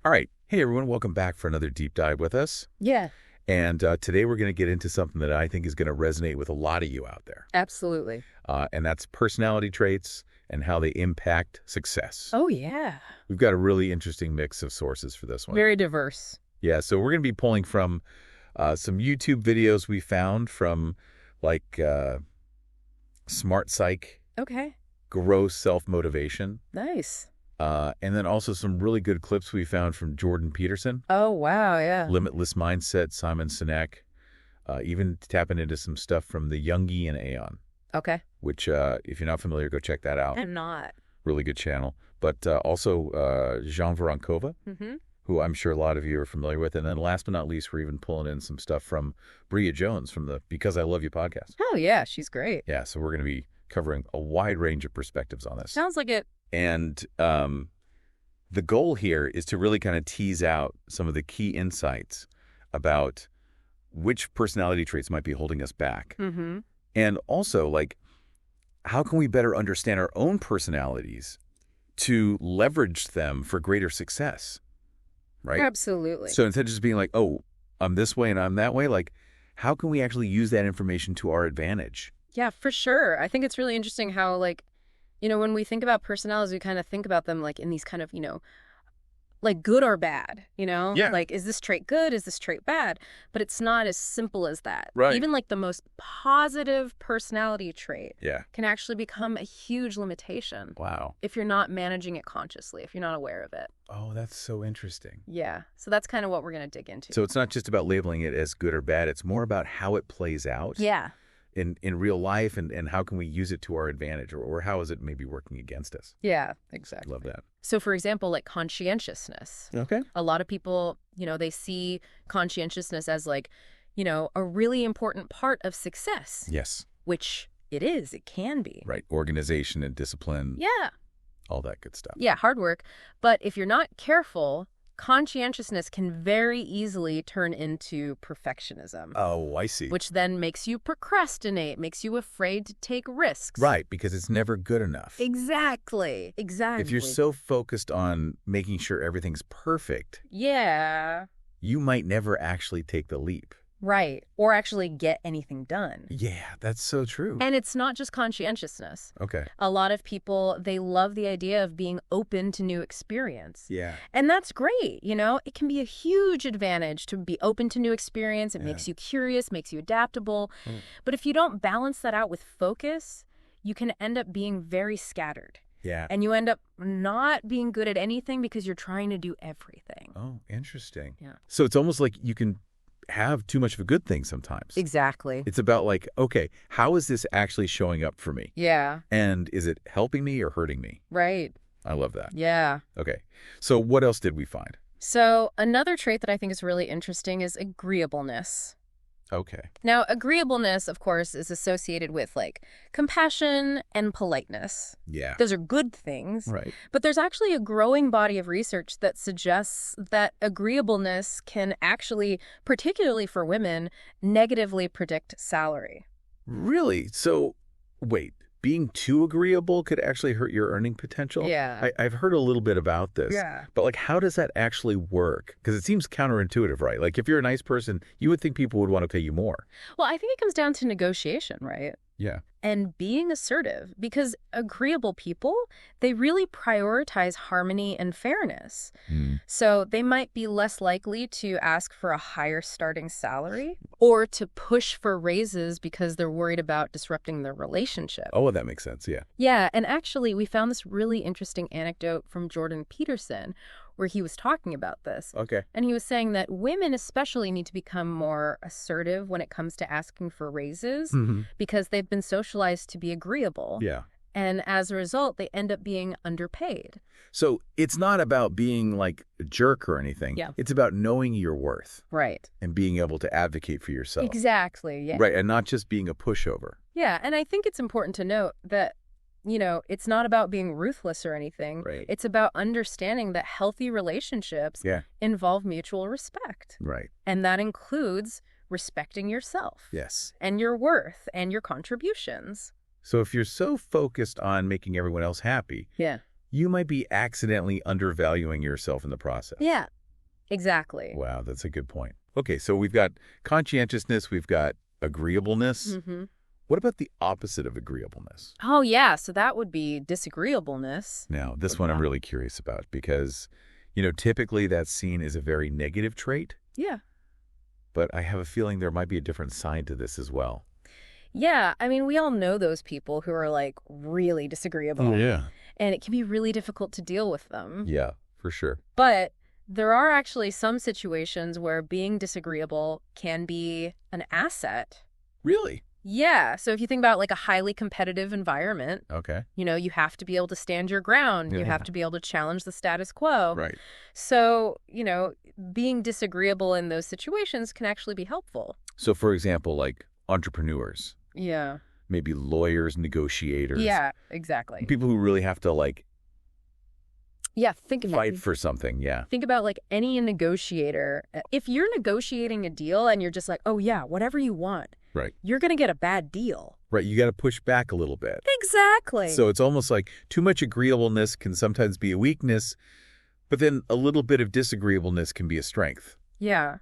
All right. Hey, everyone. Welcome back for another deep dive with us. Yeah, And today we're going to get into something that I think is going to resonate with a lot of you out there. absolutely. And that's personality traits and how they impact success. Oh, yeah. We've got a really interesting mix of sources for this one. Very diverse. Yeah, so we're going to be pulling from some YouTube videos we found from like Smart Psych, Okay. Grow Self-Motivation, Nice. and then also some really good clips we found from Jordan Peterson, Oh, wow. Yeah. Limitless Mindset, Simon Sinek, even tapping into some stuff from the Jungian Aeon, Okay. which if you're not familiar, go check that out. I'm not. Really good channel. But also Jean Voronkova, Mm-hmm. who I'm sure a lot of you are familiar with. And then last but not least, we're even pulling in some stuff from Bria Jones from the Because I Love You podcast. Oh, yeah. She's great. Yeah, so we're going to be covering a wide range of perspectives on this. Sounds like it. And the goal here is to really kind of tease out some of the key insights about which personality traits might be holding us back. Mm-hmm. And also, like, how can we better understand our own personalities to leverage them for greater success? Right? Absolutely. So instead of just being like, oh, I'm this way and I'm that way, like, how can we actually use that information to our advantage? Yeah, for sure. I think it's really interesting how, like, when we think about personalities, we kind of think about them like in these kind of, like good or bad, Yeah. Like, is this trait good? Is this trait bad? But it's not as simple as that. Right. Even like the most positive personality trait Yeah. can actually become a huge limitation Wow. if you're not managing it consciously, if you're not aware of it. Oh, that's so interesting. Yeah. So that's kind of what we're going to dig into. So it's not just about labeling it as good or bad. It's more about how it plays out yeah. in real life and how can we use it to our advantage or how is it maybe working against us? Yeah, exactly. Love that. So for example, like conscientiousness. Okay. A lot of people, they see conscientiousness as like, a really important part of success, Yes. which it is. It can be. Right. Organization and discipline. Yeah. All that good stuff. Yeah, hard work. But if you're not careful, conscientiousness can very easily turn into perfectionism. Oh, I see. Which then makes you procrastinate, makes you afraid to take risks. Right, because it's never good enough. Exactly. Exactly. If you're so focused on making sure everything's perfect, Yeah. you might never actually take the leap. Right. Or actually get anything done. Yeah, that's so true. And it's not just conscientiousness. Okay. A lot of people, they love the idea of being open to new experience. Yeah. And that's great. It can be a huge advantage to be open to new experience. It Yeah. makes you curious, makes you adaptable. Mm. But if you don't balance that out with focus, you can end up being very scattered. Yeah. And you end up not being good at anything because you're trying to do everything. Oh, interesting. Yeah. So it's almost like you can have too much of a good thing sometimes. Exactly. It's about like, okay, how is this actually showing up for me? Yeah. And is it helping me or hurting me? Right. I love that. Yeah. Okay. So what else did we find? So another trait that I think is really interesting is agreeableness. Okay. Now, agreeableness, of course, is associated with like compassion and politeness. Yeah. Those are good things. Right. But there's actually a growing body of research that suggests that agreeableness can actually, particularly for women, negatively predict salary. Really? So, wait, being too agreeable could actually hurt your earning potential? Yeah. I've heard a little bit about this. Yeah. But, like, how does that actually work? Because it seems counterintuitive, right? Like, if you're a nice person, you would think people would want to pay you more. Well, I think it comes down to negotiation, right? Yeah. And being assertive, because agreeable people, they really prioritize harmony and fairness. So they might be less likely to ask for a higher starting salary or to push for raises because they're worried about disrupting their relationship. Oh, that makes sense. Yeah. Yeah, and actually we found this really interesting anecdote from Jordan Peterson where he was talking about this. Okay. And he was saying that women especially need to become more assertive when it comes to asking for raises because they've been socialized to be agreeable. Yeah. And as a result, they end up being underpaid. So it's not about being like a jerk or anything. Yeah. It's about knowing your worth Right. and being able to advocate for yourself. Exactly. Yeah. Right. And not just being a pushover. Yeah. And I think it's important to note that, it's not about being ruthless or anything. Right. It's about understanding that healthy relationships Yeah. involve mutual respect. Right. And that includes respecting yourself Yes. and your worth and your contributions. So if you're so focused on making everyone else happy, Yeah. you might be accidentally undervaluing yourself in the process. Yeah, exactly. Wow, that's a good point. Okay, so we've got conscientiousness, we've got agreeableness. Mm-hmm. What about the opposite of agreeableness? Oh, yeah, so that would be disagreeableness. Now, this one I'm really curious about because, typically that's seen as a very negative trait, Yeah. but I have a feeling there might be a different side to this as well. Yeah, I mean, we all know those people who are, like, really disagreeable. Oh, yeah. And it can be really difficult to deal with them. Yeah, for sure. But there are actually some situations where being disagreeable can be an asset. Really? Yeah, so if you think about, like, a highly competitive environment, Okay. you have to be able to stand your ground. You Yeah. have to be able to challenge the status quo. Right. So, being disagreeable in those situations can actually be helpful. So, for example, like entrepreneurs, Yeah. maybe lawyers, negotiators. Yeah, exactly. People who really have to, Yeah, think about fight for something. Yeah. Think about, like, any negotiator. If you're negotiating a deal and you're just like, oh, yeah, whatever you want, Right. you're going to get a bad deal. Right. You got to push back a little bit. Exactly. So it's almost like too much agreeableness can sometimes be a weakness, but then a little bit of disagreeableness can be a strength. Yeah.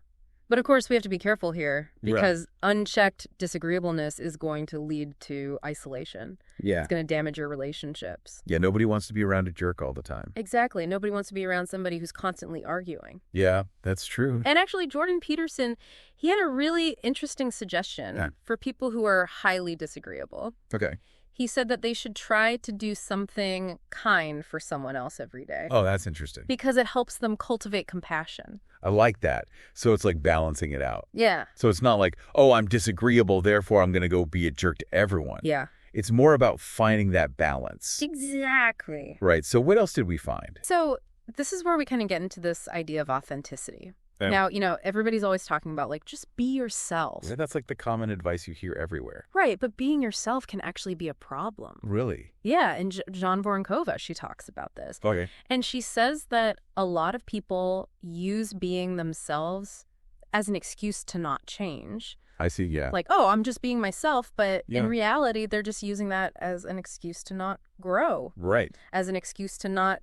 But of course, we have to be careful here because unchecked disagreeableness is going to lead to isolation. Yeah. It's going to damage your relationships. Yeah. Nobody wants to be around a jerk all the time. Exactly. Nobody wants to be around somebody who's constantly arguing. Yeah, that's true. And actually, Jordan Peterson, he had a really interesting suggestion for people who are highly disagreeable. Okay. He said that they should try to do something kind for someone else every day. Oh, that's interesting. Because it helps them cultivate compassion. I like that. So it's like balancing it out. Yeah. So it's not like, oh, I'm disagreeable, therefore I'm going to go be a jerk to everyone. Yeah. It's more about finding that balance. Exactly. Right. So what else did we find? So this is where we kind of get into this idea of authenticity. Yeah. Now, everybody's always talking about, like, just be yourself. Yeah, that's like the common advice you hear everywhere. Right, but being yourself can actually be a problem. Really? Yeah, and John Voronkova, she talks about this. Okay. And she says that a lot of people use being themselves as an excuse to not change. I see, yeah. Like, oh, I'm just being myself, but Yeah. in reality, they're just using that as an excuse to not grow. Right. As an excuse to not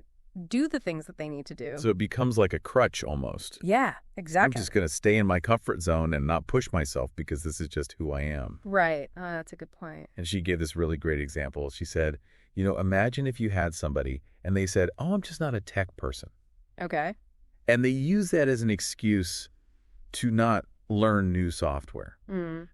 do the things that they need to do. So it becomes like a crutch almost. Yeah, exactly. I'm just going to stay in my comfort zone and not push myself because this is just who I am. Right. That's a good point. And she gave this really great example. She said, imagine if you had somebody and they said, oh, I'm just not a tech person. Okay. And they use that as an excuse to not learn new software,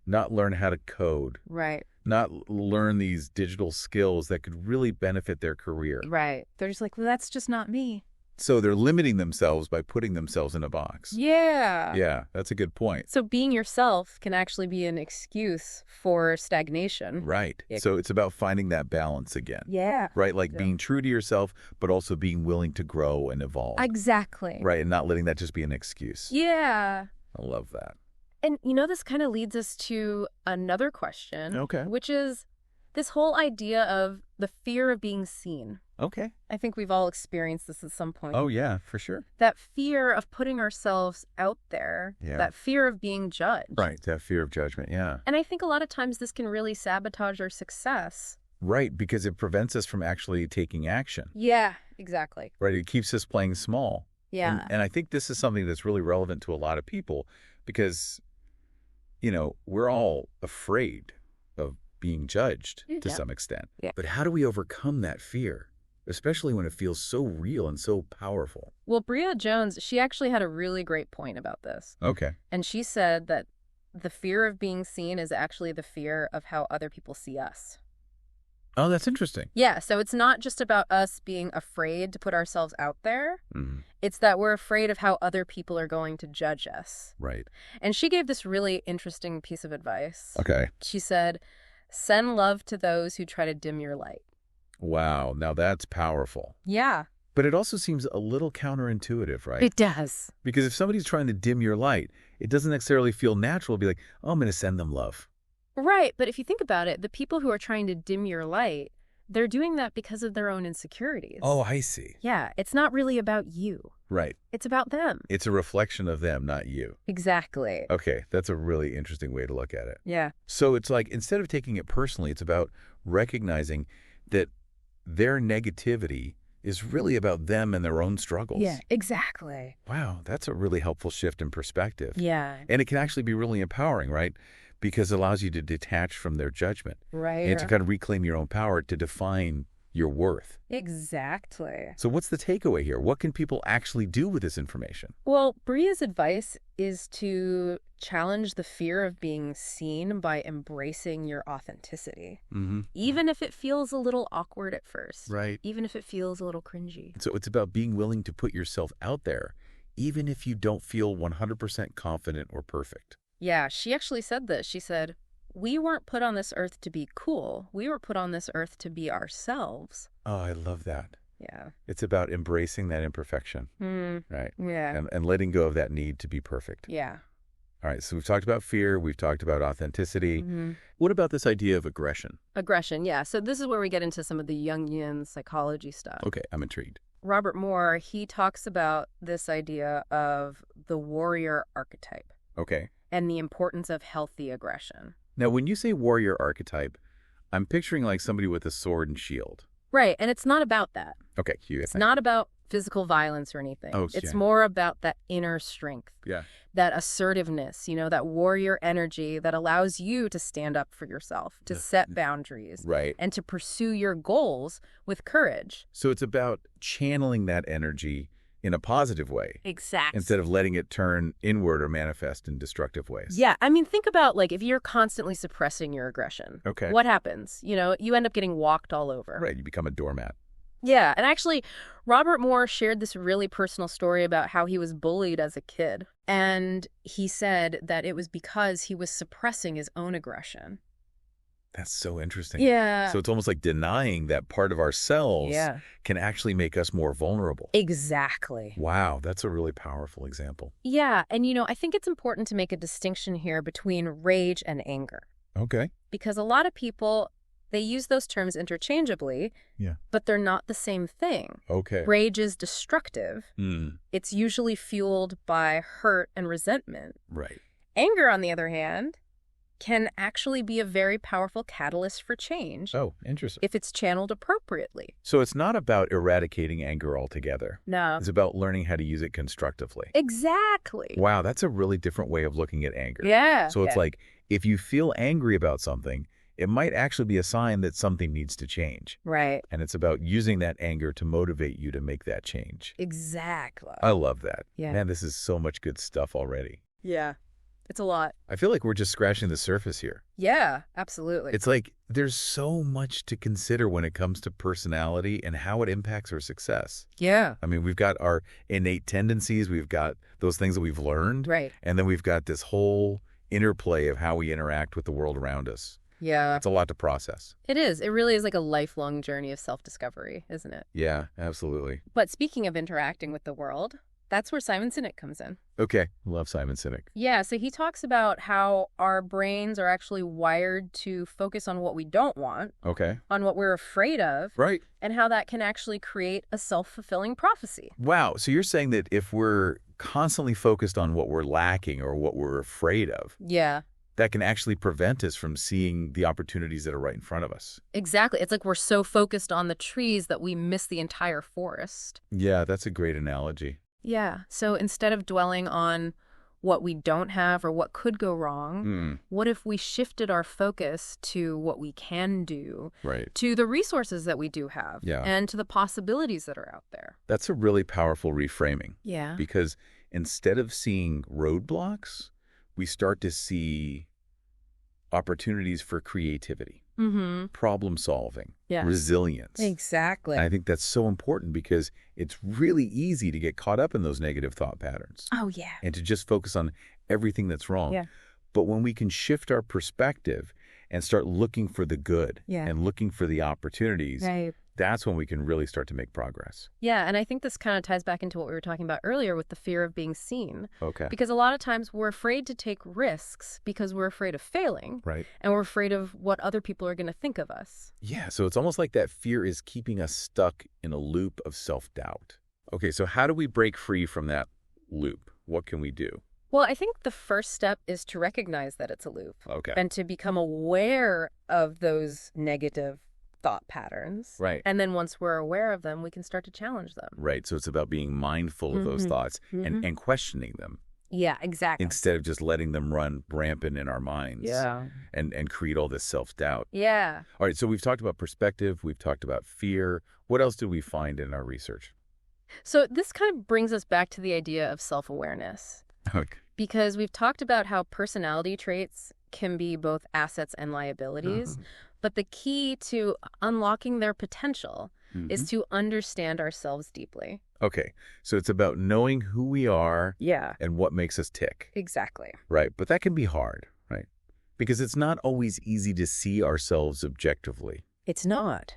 not learn how to code, Right. not learn these digital skills that could really benefit their career. Right. They're just like, well, that's just not me. So they're limiting themselves by putting themselves in a box. Yeah. Yeah, that's a good point. So being yourself can actually be an excuse for stagnation. Right. Yeah. So it's about finding that balance again. Yeah. Right? Like being true to yourself, but also being willing to grow and evolve. Exactly. Right. And not letting that just be an excuse. Yeah. I love that. And, this kind of leads us to another question. Okay. Which is this whole idea of the fear of being seen. Okay. I think we've all experienced this at some point. Oh, yeah, for sure. That fear of putting ourselves out there. Yeah. That fear of being judged. Right. That fear of judgment. Yeah. And I think a lot of times this can really sabotage our success. Right. Because it prevents us from actually taking action. Yeah, exactly. Right. It keeps us playing small. Yeah. And I think this is something that's really relevant to a lot of people because, we're all afraid of being judged to some extent. Yeah. But how do we overcome that fear, especially when it feels so real and so powerful? Well, Bria Jones, she actually had a really great point about this. Okay. And she said that the fear of being seen is actually the fear of how other people see us. Oh, that's interesting. Yeah, so it's not just about us being afraid to put ourselves out there. Mm-hmm. It's that we're afraid of how other people are going to judge us. Right. And she gave this really interesting piece of advice. Okay. She said, send love to those who try to dim your light. Wow. Now that's powerful. Yeah. But it also seems a little counterintuitive, right? It does. Because if somebody's trying to dim your light, it doesn't necessarily feel natural to be like, oh, I'm going to send them love. Right, but if you think about it, the people who are trying to dim your light, they're doing that because of their own insecurities. Oh, I see. Yeah, it's not really about you. Right. It's about them. It's a reflection of them, not you. Exactly. Okay, that's a really interesting way to look at it. Yeah. So it's like, instead of taking it personally, it's about recognizing that their negativity is really about them and their own struggles. Yeah, exactly. Wow, that's a really helpful shift in perspective. Yeah. And it can actually be really empowering, right? Because it allows you to detach from their judgment Right. and to kind of reclaim your own power to define your worth. Exactly. So what's the takeaway here? What can people actually do with this information? Well, Bria's advice is to challenge the fear of being seen by embracing your authenticity, even if it feels a little awkward at first, Right. even if it feels a little cringy. So it's about being willing to put yourself out there, even if you don't feel 100% confident or perfect. Yeah, she actually said this. She said, "We weren't put on this earth to be cool. We were put on this earth to be ourselves." Oh, I love that. Yeah. It's about embracing that imperfection, right? Yeah. And letting go of that need to be perfect. Yeah. All right, so we've talked about fear, we've talked about authenticity. What about this idea of aggression? Aggression, yeah. So this is where we get into some of the Jungian psychology stuff. Okay, I'm intrigued. Robert Moore, he talks about this idea of the warrior archetype Okay. and the importance of healthy aggression. Now, when you say warrior archetype, I'm picturing like somebody with a sword and shield. Right, and it's not about that. Okay, It's not about physical violence or anything. Oh, it's yeah. more about that inner strength, Yeah. that assertiveness, that warrior energy that allows you to stand up for yourself, to set boundaries, Right. and to pursue your goals with courage. So it's about channeling that energy in a positive way Exactly. instead of letting it turn inward or manifest in destructive ways. Yeah, I mean, think about, like, if you're constantly suppressing your aggression. Okay. What happens? You end up getting walked all over. Right, you become a doormat. Yeah, and actually, Robert Moore shared this really personal story about how he was bullied as a kid. And he said that it was because he was suppressing his own aggression. That's so interesting. Yeah. So it's almost like denying that part of ourselves Yeah. can actually make us more vulnerable. Exactly. Wow, that's a really powerful example. Yeah, and I think it's important to make a distinction here between rage and anger. Okay. Because a lot of people, they use those terms interchangeably, Yeah. but they're not the same thing. Okay. Rage is destructive. It's usually fueled by hurt and resentment. Right. Anger, on the other hand, can actually be a very powerful catalyst for change Oh, interesting. if it's channeled appropriately. So it's not about eradicating anger altogether. No. It's about learning how to use it constructively. Exactly. Wow, that's a really different way of looking at anger. Yeah. So it's like, if you feel angry about something, it might actually be a sign that something needs to change. Right. And it's about using that anger to motivate you to make that change. Exactly. I love that. Yeah. Man, this is so much good stuff already. Yeah. It's a lot. I feel like we're just scratching the surface here. Yeah, absolutely. It's like there's so much to consider when it comes to personality and how it impacts our success. Yeah. I mean, we've got our innate tendencies, we've got those things that we've learned, Right. and then we've got this whole interplay of how we interact with the world around us. Yeah. It's a lot to process. It is. It really is like a lifelong journey of self-discovery, isn't it? Yeah, absolutely. But speaking of interacting with the world, that's where Simon Sinek comes in. Okay, love Simon Sinek. Yeah, so he talks about how our brains are actually wired to focus on what we don't want, Okay. on what we're afraid of, Right. and how that can actually create a self-fulfilling prophecy. Wow, so you're saying that if we're constantly focused on what we're lacking or what we're afraid of, Yeah, that can actually prevent us from seeing the opportunities that are right in front of us. exactly. It's like we're so focused on the trees that we miss the entire forest. Yeah, that's a great analogy. Yeah, so instead of dwelling on what we don't have or what could go wrong, what if we shifted our focus to what we can do, Right. to the resources that we do have, Yeah. and to the possibilities that are out there? That's a really powerful reframing Yeah. because instead of seeing roadblocks, we start to see opportunities for creativity, problem solving, Yeah. resilience. Exactly. And I think that's so important because it's really easy to get caught up in those negative thought patterns Oh, yeah. and to just focus on everything that's wrong. Yeah. But when we can shift our perspective and start looking for the good Yeah. and looking for the opportunities, Right. that's when we can really start to make progress. Yeah, and I think this kind of ties back into what we were talking about earlier with the fear of being seen. Okay. Because a lot of times we're afraid to take risks because we're afraid of failing, Right. and we're afraid of what other people are going to think of us. Yeah, so it's almost like that fear is keeping us stuck in a loop of self-doubt. Okay, so how do we break free from that loop? What can we do? Well, I think the first step is to recognize that it's a loop Okay. and to become aware of those negative thought patterns. Right. And then once we're aware of them, we can start to challenge them. Right. So it's about being mindful of those thoughts and questioning them Yeah, exactly. instead of just letting them run rampant in our minds Yeah. and create all this self-doubt. Yeah. All right. So we've talked about perspective. We've talked about fear. What else did we find in our research? So this kind of brings us back to the idea of self-awareness. Okay. Because we've talked about how personality traits can be both assets and liabilities, but the key to unlocking their potential is to understand ourselves deeply. Okay. So it's about knowing who we are Yeah, and what makes us tick. exactly. Right. But that can be hard, right? Because it's not always easy to see ourselves objectively. It's not.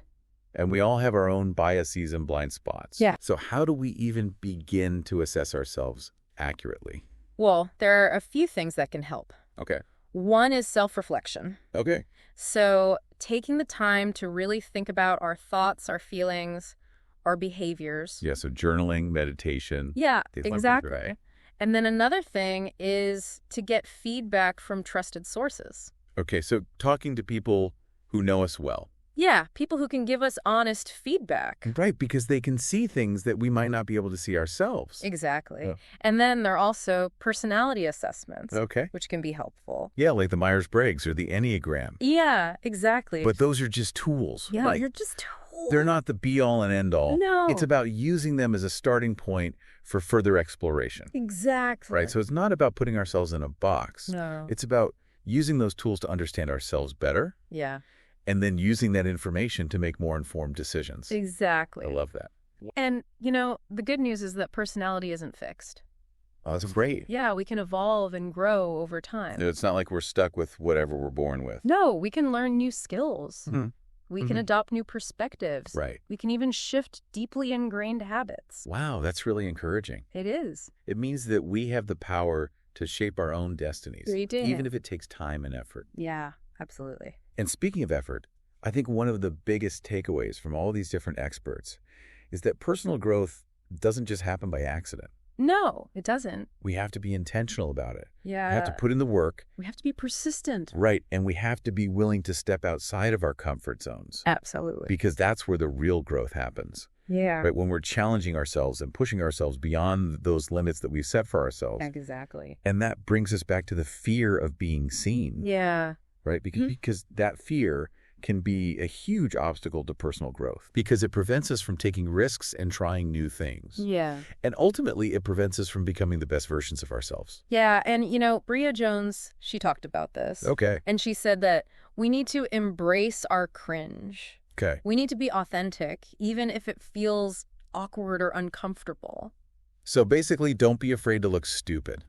And we all have our own biases and blind spots. Yeah. So how do we even begin to assess ourselves accurately? Well, there are a few things that can help. Okay. One is self-reflection. Okay. So taking the time to really think about our thoughts, our feelings, our behaviors. Yeah. So journaling, meditation. Yeah, these might be exactly. right. And then another thing is to get feedback from trusted sources. Okay. So talking to people who know us well. Yeah, people who can give us honest feedback. Right. Because they can see things that we might not be able to see ourselves. Exactly. Oh. And then there are also personality assessments, Okay. which can be helpful. Yeah. Like the Myers-Briggs or the Enneagram. Yeah, exactly. But those are just tools. yeah, Like, you're just told. they're not the be-all and end-all. No. It's about using them as a starting point for further exploration. Exactly. Right? So it's not about putting ourselves in a box. No. It's about using those tools to understand ourselves better Yeah, and then using that information to make more informed decisions. exactly. I love that. And, the good news is that personality isn't fixed. Oh, that's great. Yeah, we can evolve and grow over time. It's not like we're stuck with whatever we're born with. No, we can learn new skills. Mhm. We can adopt new perspectives. Right. We can even shift deeply ingrained habits. Wow, that's really encouraging. It is. It means that we have the power to shape our own destinies, We do. even if it takes time and effort. Yeah, absolutely. And speaking of effort, I think one of the biggest takeaways from all these different experts is that personal growth doesn't just happen by accident. No, it doesn't. We have to be intentional about it. Yeah. We have to put in the work. We have to be persistent. Right. And we have to be willing to step outside of our comfort zones Absolutely. because that's where the real growth happens. Yeah. Right. When we're challenging ourselves and pushing ourselves beyond those limits that we've set for ourselves. Exactly. And that brings us back to the fear of being seen. Yeah. Right. Because that fear can be a huge obstacle to personal growth because it prevents us from taking risks and trying new things. Yeah. And ultimately, it prevents us from becoming the best versions of ourselves. Yeah. And, Bria Jones, she talked about this. Okay. And she said that we need to embrace our cringe. Okay. We need to be authentic, even if it feels awkward or uncomfortable. So basically, don't be afraid to look stupid.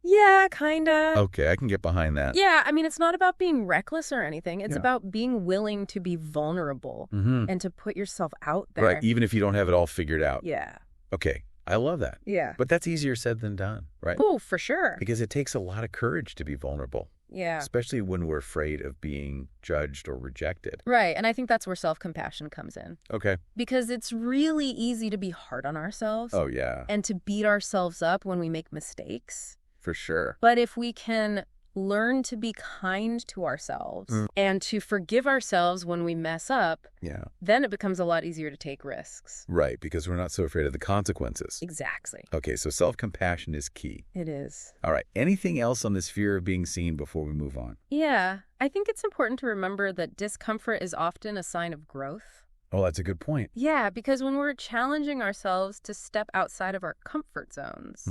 Yeah, kind of. Okay, I can get behind that. Yeah, I mean, it's not about being reckless or anything. It's Yeah. about being willing to be vulnerable and to put yourself out there. Right, even if you don't have it all figured out. Yeah. Okay, I love that. Yeah. But that's easier said than done, right? Oh, for sure. Because it takes a lot of courage to be vulnerable, Yeah. especially when we're afraid of being judged or rejected. Right, and I think that's where self-compassion comes in. Okay. Because it's really easy to be hard on ourselves Oh, yeah, and to beat ourselves up when we make mistakes. for sure. But if we can learn to be kind to ourselves and to forgive ourselves when we mess up, Yeah. then it becomes a lot easier to take risks. Right, because we're not so afraid of the consequences. Exactly. Okay, so self-compassion is key. It is. All right, anything else on this fear of being seen before we move on? Yeah, I think it's important to remember that discomfort is often a sign of growth. Oh, that's a good point. Yeah, because when we're challenging ourselves to step outside of our comfort zones,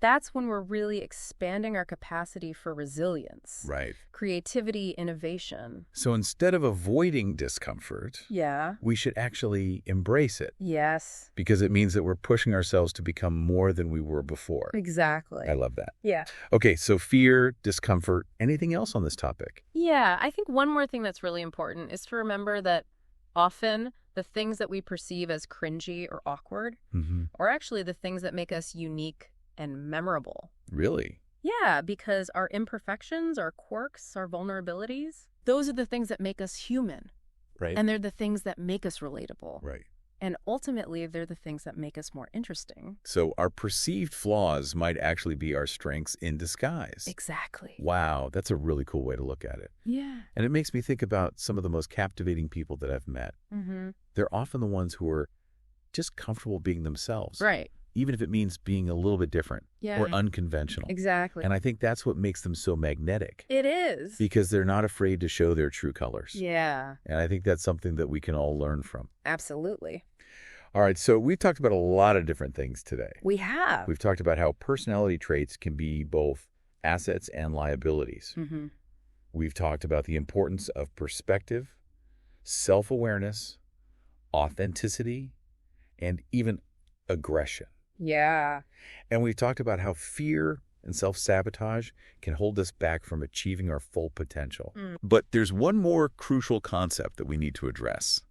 that's when we're really expanding our capacity for resilience, Right. creativity, innovation. So instead of avoiding discomfort, Yeah. we should actually embrace it Yes. because it means that we're pushing ourselves to become more than we were before. Exactly. I love that. Yeah. Okay, so fear, discomfort, anything else on this topic? Yeah, I think one more thing that's really important is to remember that often the things that we perceive as cringy or awkward are actually the things that make us unique and memorable. Really? Yeah, because our imperfections, our quirks, our vulnerabilities, those are the things that make us human. Right. And they're the things that make us relatable. Right. And ultimately, they're the things that make us more interesting. So our perceived flaws might actually be our strengths in disguise. Exactly. Wow, that's a really cool way to look at it. Yeah. And it makes me think about some of the most captivating people that I've met. They're often the ones who are just comfortable being themselves. Right. Even if it means being a little bit different Yeah. or unconventional. Exactly. And I think that's what makes them so magnetic. It is. Because they're not afraid to show their true colors. Yeah. And I think that's something that we can all learn from. Absolutely. All right, so we've talked about a lot of different things today. We have. We've talked about how personality traits can be both assets and liabilities. We've talked about the importance of perspective, self-awareness, authenticity, and even aggression. Yeah. And we've talked about how fear and self-sabotage can hold us back from achieving our full potential. But there's one more crucial concept that we need to address,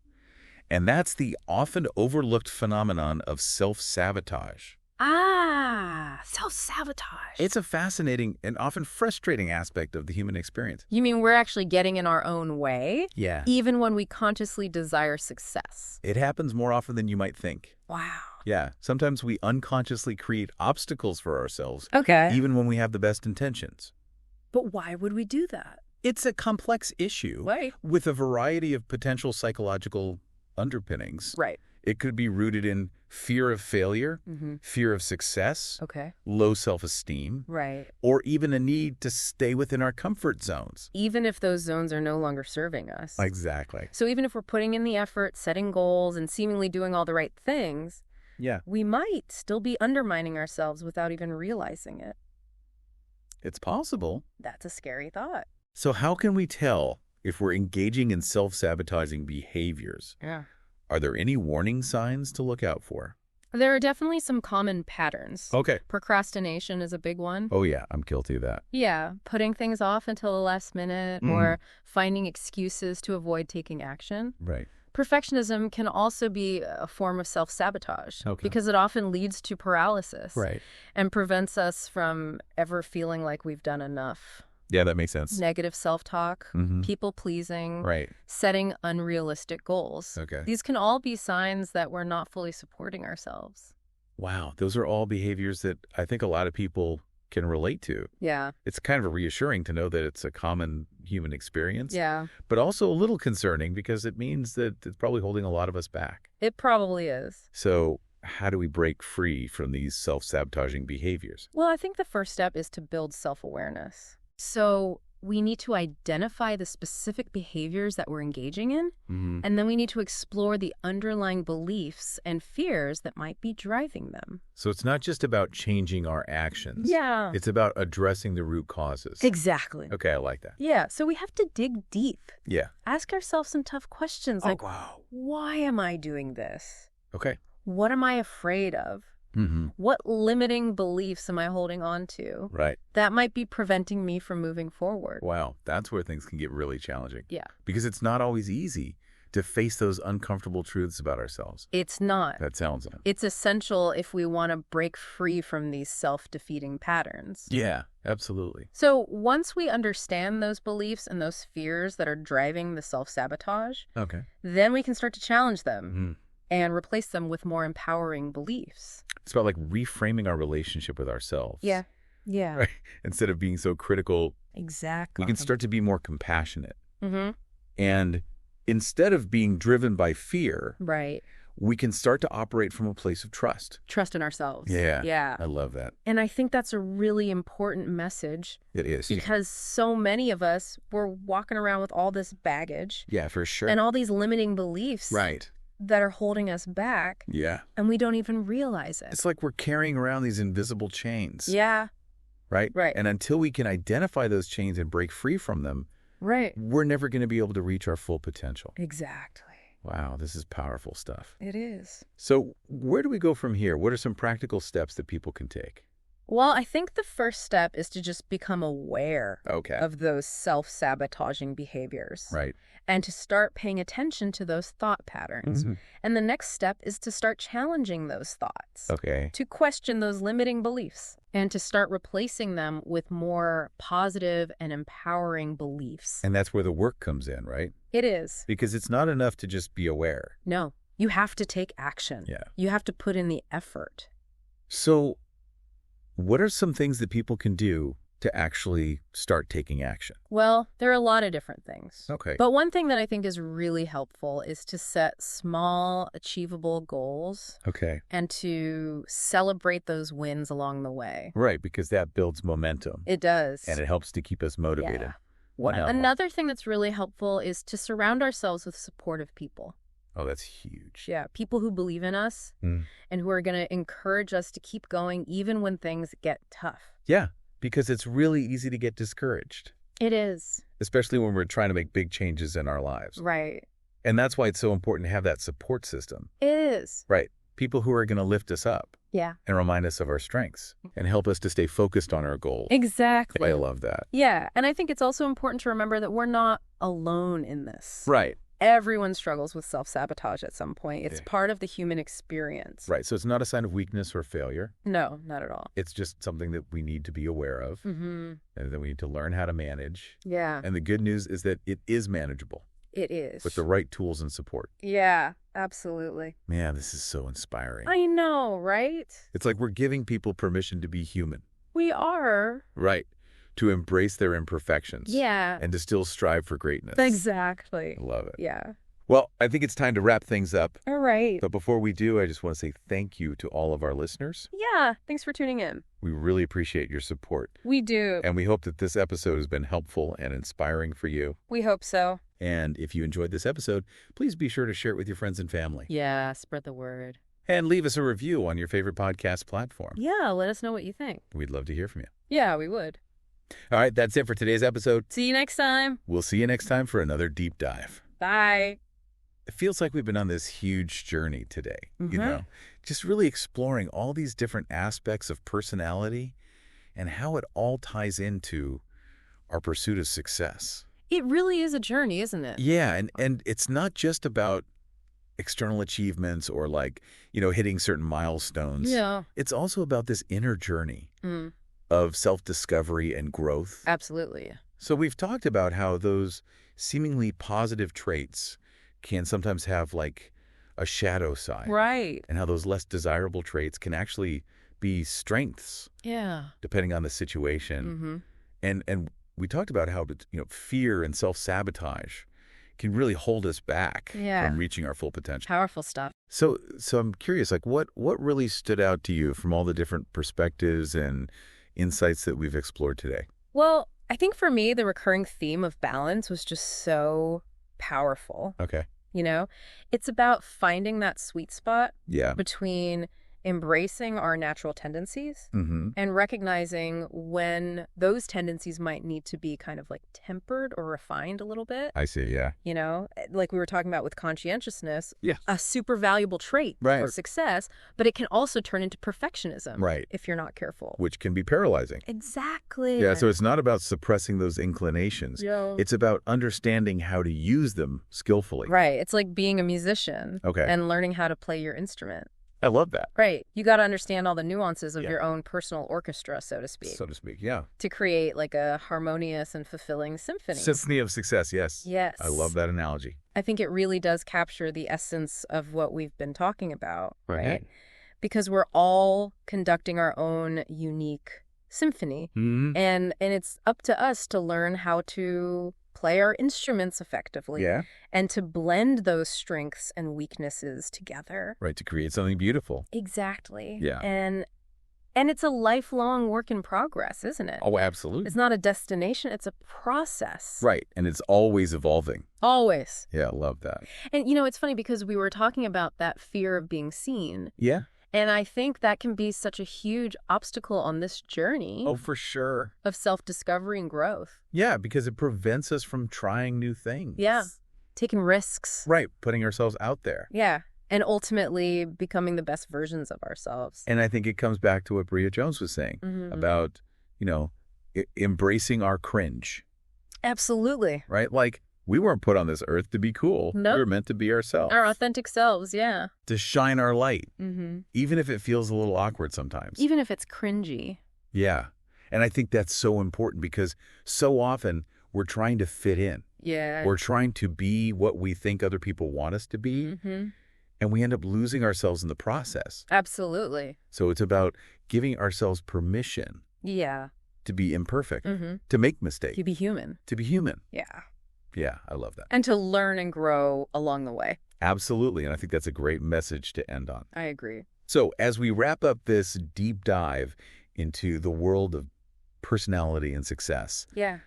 and that's the often overlooked phenomenon of self-sabotage. Self-sabotage. It's a fascinating and often frustrating aspect of the human experience. You mean we're actually getting in our own way? Yeah. Even when we consciously desire success? It happens more often than you might think. Wow. Yeah. Sometimes we unconsciously create obstacles for ourselves, Okay. even when we have the best intentions. But why would we do that? It's a complex issue Right. with a variety of potential psychological underpinnings. Right. It could be rooted in fear of failure, fear of success, Okay. low self-esteem, Right. or even a need to stay within our comfort zones. Even if those zones are no longer serving us. Exactly. So even if we're putting in the effort, setting goals, and seemingly doing all the right things, Yeah. we might still be undermining ourselves without even realizing it. It's possible. That's a scary thought. So how can we tell if we're engaging in self-sabotaging behaviors? Yeah. Are there any warning signs to look out for? There are definitely some common patterns. Okay. Procrastination is a big one. Oh, yeah. I'm guilty of that. Yeah, putting things off until the last minute or finding excuses to avoid taking action. Right. Perfectionism can also be a form of self-sabotage because it often leads to paralysis and prevents us from ever feeling like we've done enough. Yeah, that makes sense. Negative self-talk, people-pleasing, setting unrealistic goals. Okay. These can all be signs that we're not fully supporting ourselves. Wow. Those are all behaviors that I think a lot of people can relate to. Yeah. It's kind of reassuring to know that it's a common human experience. Yeah. But also a little concerning because it means that it's probably holding a lot of us back. It probably is. So how do we break free from these self-sabotaging behaviors? Well, I think the first step is to build self-awareness. So we need to identify the specific behaviors that we're engaging in, and then we need to explore the underlying beliefs and fears that might be driving them. So it's not just about changing our actions. Yeah. It's about addressing the root causes. Exactly. Okay, I like that. Yeah, so we have to dig deep. Yeah. Ask ourselves some tough questions like, wow. Why am I doing this? Okay. What am I afraid of? What limiting beliefs am I holding on to? Right. That might be preventing me from moving forward. Wow, that's where things can get really challenging. Yeah. Because it's not always easy to face those uncomfortable truths about ourselves. It's not. That sounds it. It's essential if we want to break free from these self-defeating patterns. Yeah, absolutely. So once we understand those beliefs and those fears that are driving the self-sabotage, then we can start to challenge them and replace them with more empowering beliefs. It's about like reframing our relationship with ourselves. Yeah. Yeah. Right? Instead of being so critical, exactly. we can start to be more compassionate. And instead of being driven by fear, we can start to operate from a place of trust. Trust in ourselves. Yeah. Yeah. I love that. And I think that's a really important message. It is. Because so many of us, we're walking around with all this baggage. Yeah, for sure. And all these limiting beliefs. Right. That are holding us back. Yeah. And we don't even realize it. It's like we're carrying around these invisible chains. Yeah. Right? Right. And until we can identify those chains and break free from them, we're never going to be able to reach our full potential. Exactly. Wow, this is powerful stuff. It is. So where do we go from here? What are some practical steps that people can take? Well, I think the first step is to just become aware of those self-sabotaging behaviors. Right. And to start paying attention to those thought patterns. And the next step is to start challenging those thoughts. Okay. To question those limiting beliefs and to start replacing them with more positive and empowering beliefs. And that's where the work comes in, right? It is. Because it's not enough to just be aware. No. You have to take action. Yeah. You have to put in the effort. So what are some things that people can do to actually start taking action? Well, there are a lot of different things. Okay. But one thing that I think is really helpful is to set small, achievable goals Okay. and to celebrate those wins along the way. Right, because that builds momentum. It does. And it helps to keep us motivated. Yeah. What else? Another thing that's really helpful is to surround ourselves with supportive people. Oh, that's huge. Yeah, people who believe in us and who are going to encourage us to keep going even when things get tough. Yeah, because it's really easy to get discouraged, It is. especially when we're trying to make big changes in our lives. Right. And that's why it's so important to have that support system. It is. Right. People who are going to lift us up Yeah. and remind us of our strengths and help us to stay focused on our goals. Exactly. I love that. Yeah, and I think it's also important to remember that we're not alone in this. Right. Everyone struggles with self-sabotage at some point. It's Yeah. part of the human experience. Right. So it's not a sign of weakness or failure. No, not at all. It's just something that we need to be aware of Mm-hmm. and that we need to learn how to manage. Yeah, And the good news is that it is manageable it is. with the right tools and support. Yeah, absolutely. Man, this is so inspiring. I know, right? It's like we're giving people permission to be human. We are. Right. To embrace their imperfections. Yeah. And to still strive for greatness. Exactly. I love it. Yeah. Well, I think it's time to wrap things up. All right. But before we do, I just want to say thank you to all of our listeners. Yeah, thanks for tuning in. We really appreciate your support. We do. And we hope that this episode has been helpful and inspiring for you. We hope so. And if you enjoyed this episode, please be sure to share it with your friends and family. Yeah, spread the word. And leave us a review on your favorite podcast platform. Yeah, let us know what you think. We'd love to hear from you. Yeah, we would. All right, that's it for today's episode. See you next time. We'll see you next time for another deep dive. Bye. It feels like we've been on this huge journey today, Mm-hmm. just really exploring all these different aspects of personality and how it all ties into our pursuit of success. It really is a journey, isn't it? Yeah, and it's not just about external achievements or hitting certain milestones. Yeah. It's also about this inner journey Mm, of self-discovery and growth. absolutely. So we've talked about how those seemingly positive traits can sometimes have a shadow side. Right. And how those less desirable traits can actually be strengths Yeah. depending on the situation. Mm-hmm. And we talked about how fear and self-sabotage can really hold us back Yeah. from reaching our full potential. Powerful stuff. So I'm curious, what really stood out to you from all the different perspectives and insights that we've explored today? Well, I think for me, the recurring theme of balance was just so powerful. Okay. It's about finding that sweet spot Yeah. between embracing our natural tendencies Mm-hmm. and recognizing when those tendencies might need to be kind of tempered or refined a little bit. I see, yeah. Like we were talking about with conscientiousness, Yeah. a super valuable trait Right. for success, but it can also turn into perfectionism Right. if you're not careful. Which can be paralyzing. Exactly. Yeah, so it's not about suppressing those inclinations. Yeah. It's about understanding how to use them skillfully. Right. It's like being a musician Okay. and learning how to play your instrument. I love that. Right. You got to understand all the nuances of Yeah. your own personal orchestra, so to speak, So to speak, yeah. to create a harmonious and fulfilling symphony. Symphony of success, yes. Yes. I love that analogy. I think it really does capture the essence of what we've been talking about, right? Because we're all conducting our own unique symphony, Mm-hmm. and it's up to us to learn how to play our instruments effectively Yeah. and to blend those strengths and weaknesses together. Right, to create something beautiful. Exactly. Yeah. And it's a lifelong work in progress, isn't it? Oh, absolutely. It's not a destination, it's a process. Right, and it's always evolving. Always. Yeah, I love that. And it's funny because we were talking about that fear of being seen. Yeah. And I think that can be such a huge obstacle on this journey Oh, for sure. of self-discovery and growth. Yeah, because it prevents us from trying new things. Yeah. Taking risks. Right, putting ourselves out there. Yeah. And ultimately becoming the best versions of ourselves. And I think it comes back to what Bria Jones was saying Mhm. about, embracing our cringe, Absolutely. right? We weren't put on this earth to be cool. Nope. We were meant to be ourselves. Our authentic selves, yeah. To shine our light, Mm-hmm. even if it feels a little awkward sometimes. Even if it's cringy. Yeah. And I think that's so important because so often we're trying to fit in. Yeah. We're trying to be what we think other people want us to be. Mm-hmm. And we end up losing ourselves in the process. Absolutely. So it's about giving ourselves permission Yeah. to be imperfect, to make mistakes. To be human. To be human. Yeah. Yeah, I love that. And to learn and grow along the way. Absolutely, and I think that's a great message to end on. I agree. So as we wrap up this deep dive into the world of personality and success, Yeah.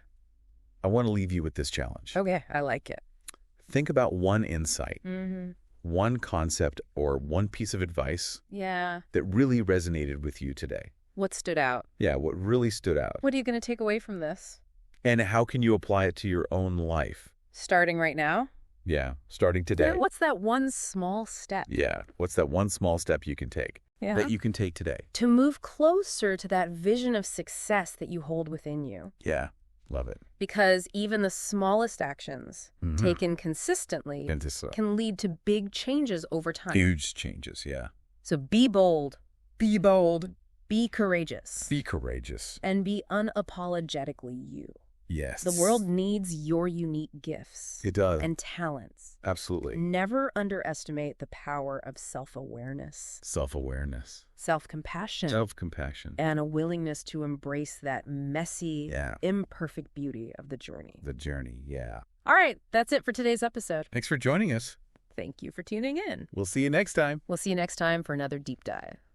I want to leave you with this challenge. Okay, I like it. Think about one insight, one concept, or one piece of advice Yeah. that really resonated with you today. What stood out? Yeah, what really stood out. What are you going to take away from this? And how can you apply it to your own life? Starting right now? Yeah, starting today. What's that one small step? Yeah, what's that one small step you can take? Yeah. That you can take today? To move closer to that vision of success that you hold within you. Yeah, love it. Because even the smallest actions taken consistently can lead to big changes over time. Huge changes, yeah. So be bold. Be bold. Be courageous. Be courageous. And be unapologetically you. Yes. The world needs your unique gifts. It does. And talents. Absolutely. Never underestimate the power of self-awareness. Self-awareness. Self-compassion. Self-compassion. And a willingness to embrace that messy, imperfect beauty of the journey. The journey, yeah. All right, that's it for today's episode. Thanks for joining us. Thank you for tuning in. We'll see you next time. We'll see you next time for another deep dive.